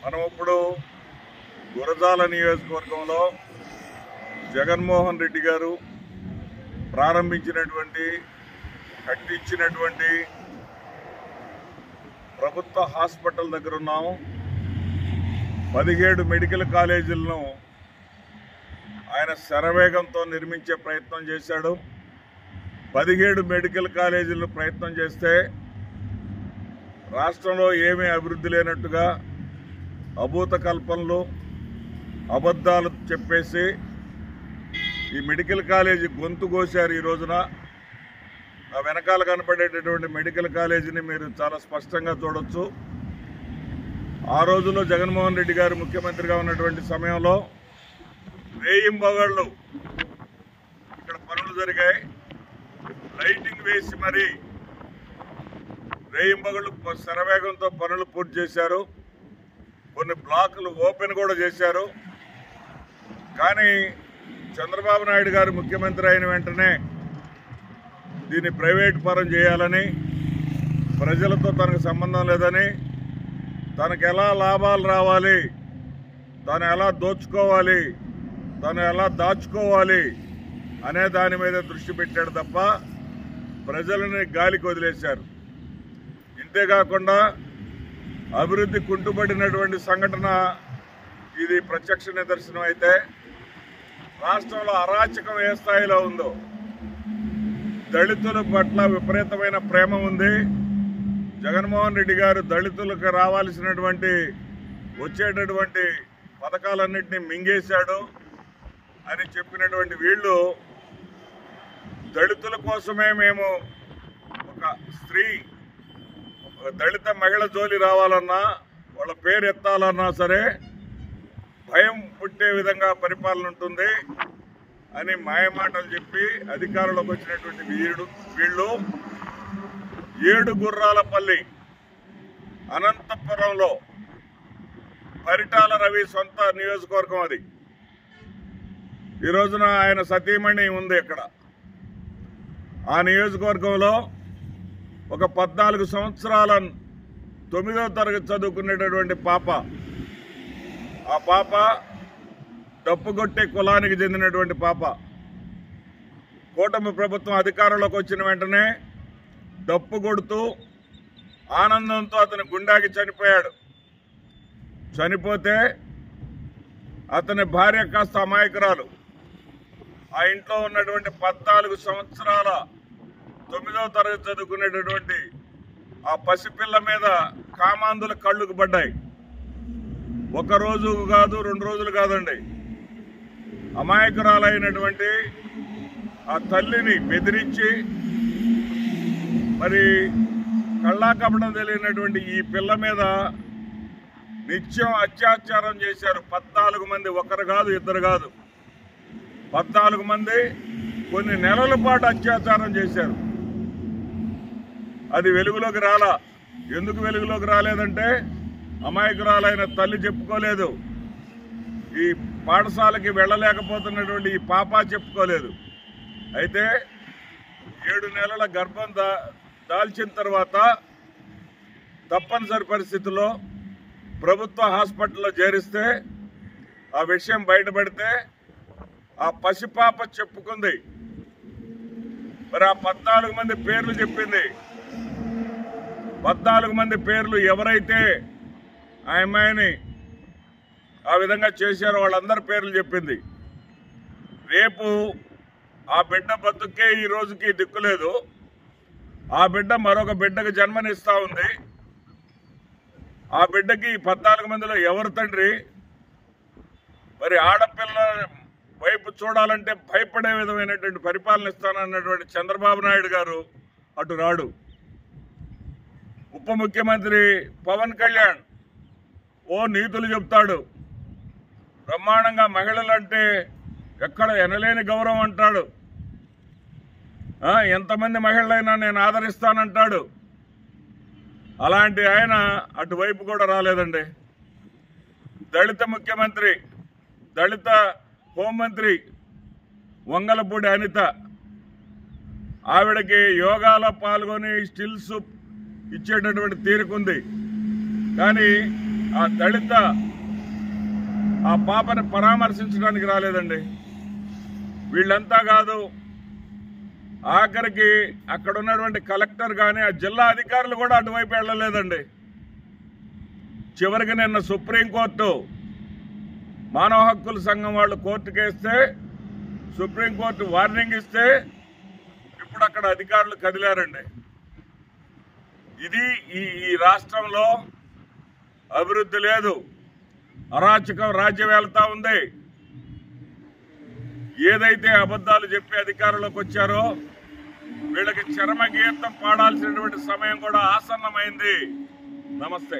మనం ఇప్పుడు గురజాల నియోజకవర్గంలో జగన్మోహన్ రెడ్డి గారు ప్రారంభించినటువంటి కట్టించినటువంటి ప్రభుత్వ హాస్పిటల్ దగ్గర ఉన్నాము. 17 మెడికల్ కాలేజీలను ఆయన శరవేగంతో నిర్మించే ప్రయత్నం చేశాడు. 17 మెడికల్ కాలేజీలను ప్రయత్నం చేస్తే రాష్ట్రంలో ఏమీ అభివృద్ధి లేనట్టుగా అభూత కల్పనలు అబద్ధాలు చెప్పేసి ఈ మెడికల్ కాలేజీ గొంతు కోశారు. ఈ రోజున ఆ వెనకాల కనపడేటటువంటి మెడికల్ కాలేజీని మీరు చాలా స్పష్టంగా చూడొచ్చు. ఆ రోజుల్లో జగన్మోహన్ రెడ్డి గారు ముఖ్యమంత్రిగా ఉన్నటువంటి సమయంలో రేయింబగళ్ళు ఇక్కడ పనులు జరిగాయి. లైటింగ్ వేసి మరి రేయింబగళ్ళు శరవేగంతో పనులు పూర్తి చేశారు. కొన్ని బ్లాకులు ఓపెన్ కూడా చేశారు. కానీ చంద్రబాబు నాయుడు గారు ముఖ్యమంత్రి అయిన వెంటనే దీన్ని ప్రైవేట్ పరం చేయాలని, ప్రజలతో తనకు సంబంధం లేదని, తనకు ఎలా లాభాలు రావాలి, తను ఎలా దోచుకోవాలి, తను ఎలా దాచుకోవాలి అనే దాని మీద దృష్టి పెట్టాడు తప్ప ప్రజలని గాలికి వదిలేశారు. ఇంతేకాకుండా అభివృద్ధి కుంటుపడినటువంటి సంఘటన ఇది ప్రత్యక్ష నిదర్శనం. అయితే రాష్ట్రంలో అరాచకం ఏ స్థాయిలో ఉందో, దళితుల పట్ల విపరీతమైన ప్రేమ ఉంది. జగన్మోహన్ రెడ్డి గారు దళితులకు రావాల్సినటువంటి వచ్చేటటువంటి పథకాలన్నింటినీ మింగేశాడు అని చెప్పినటువంటి వీళ్ళు దళితుల కోసమే మేము ఒక స్త్రీ, ఒక దళిత మహిళ జోలి రావాలన్నా, వాళ్ళ పేరు ఎత్తాలన్నా సరే భయం పుట్టే విధంగా పరిపాలన ఉంటుంది అని మాయమాటలు చెప్పి అధికారంలోకి వచ్చినటువంటి వీళ్ళు 7 గుర్రాలపల్లి అనంతపురంలో పరిటాల రవి సొంత నియోజకవర్గం అది. ఈ రోజున ఆయన సతీమణి ఉంది అక్కడ. ఆ నియోజకవర్గంలో ఒక 14 సంవత్సరాల 9వ తరగతి చదువుకునేటటువంటి పాప, ఆ పాప డప్పుగొట్టే కులానికి చెందినటువంటి పాప. కూటమి ప్రభుత్వం అధికారంలోకి వచ్చిన వెంటనే డప్పు కొడుతూ ఆనందంతో అతని గుండాకి చనిపోయాడు. చనిపోతే అతని భార్య కాస్త అమాయకురాలు. ఆ ఇంట్లో ఉన్నటువంటి 14 సంవత్సరాల 9వ తరగతి చదువుకునేటటువంటి ఆ పసిపిల్ల మీద కామాంధుల కళ్ళుకు పడ్డాయి. 1 రోజు కాదు, 2 రోజులు కాదండి. అమాయకురాలైనటువంటి ఆ తల్లిని బెదిరించి మరి కళ్ళా కపడం తెలియనటువంటి ఈ పిల్ల మీద నిత్యం అత్యాచారం చేశారు. 14 మంది, 1 కాదు 2 కాదు, 14 మంది కొన్ని నెలల పాటు అత్యాచారం చేశారు. అది వెలుగులోకి రాలా. ఎందుకు వెలుగులోకి రాలేదంటే అమాయకురాలైన తల్లి చెప్పుకోలేదు, ఈ పాఠశాలకి వెళ్ళలేకపోతున్నటువంటి ఈ పాప చెప్పుకోలేదు. అయితే 7 నెలల గర్భం దాల్చిన తర్వాత తప్పనిసరి పరిస్థితుల్లో ప్రభుత్వ హాస్పిటల్లో చేరిస్తే ఆ విషయం బయటపడితే ఆ పసిపాప చెప్పుకుంది. మరి ఆ 14 మంది పేర్లు చెప్పింది. 14 మంది పేర్లు ఎవరైతే ఆ అమ్మాయిని ఆ విధంగా చేశారో వాళ్ళందరి పేర్లు చెప్పింది. రేపు ఆ బిడ్డ బతుకే ఈ రోజుకి దిక్కులేదు. ఆ బిడ్డ మరొక బిడ్డకు జన్మనిస్తా ఉంది. ఆ బిడ్డకి 14 మందిలో ఎవరు తండ్రి? మరి ఆడపిల్ల వైపు చూడాలంటే భయపడే విధమైనటువంటి పరిపాలన ఇస్తానన్నటువంటి చంద్రబాబు నాయుడు గారు అటు రాడు. ఉప ముఖ్యమంత్రి పవన్ కళ్యాణ్ నీతులు చెప్తాడు. బ్రహ్మాండంగా మహిళలంటే ఎక్కడ ఎనలేని గౌరవం అంటాడు. ఎంతమంది మహిళలైనా నేను ఆదరిస్తానంటాడు. అలాంటి ఆయన అటువైపు కూడా రాలేదండి. దళిత ముఖ్యమంత్రి, దళిత హోంమంత్రి వంగలపూడి అనిత, ఆవిడకి యోగాలో పాల్గొని స్టిల్స్ ఇచ్చేటటువంటి తీరుకుంది. కానీ ఆ దళిత ఆ పాపని పరామర్శించడానికి రాలేదండి. వీళ్ళంతా కాదు, ఆఖరికి అక్కడ ఉన్నటువంటి కలెక్టర్ కానీ ఆ జిల్లా అధికారులు కూడా అటువైపు వెళ్ళలేదండి. చివరికి నిన్న సుప్రీంకోర్టు మానవ హక్కుల సంఘం వాళ్ళు కోర్టుకేస్తే సుప్రీంకోర్టు వార్నింగ్ ఇస్తే ఇప్పుడు అక్కడ అధికారులు కదిలారండి. ఇది ఈ రాష్ట్రంలో అభివృద్ధి లేదు, అరాచకం రాజ్యం వెళ్తా ఉంది. ఏదైతే అబద్ధాలు చెప్పి అధికారంలోకి వచ్చారో వీళ్ళకి చరమగీతం పాడాల్సినటువంటి సమయం కూడా ఆసన్నమైంది. నమస్తే.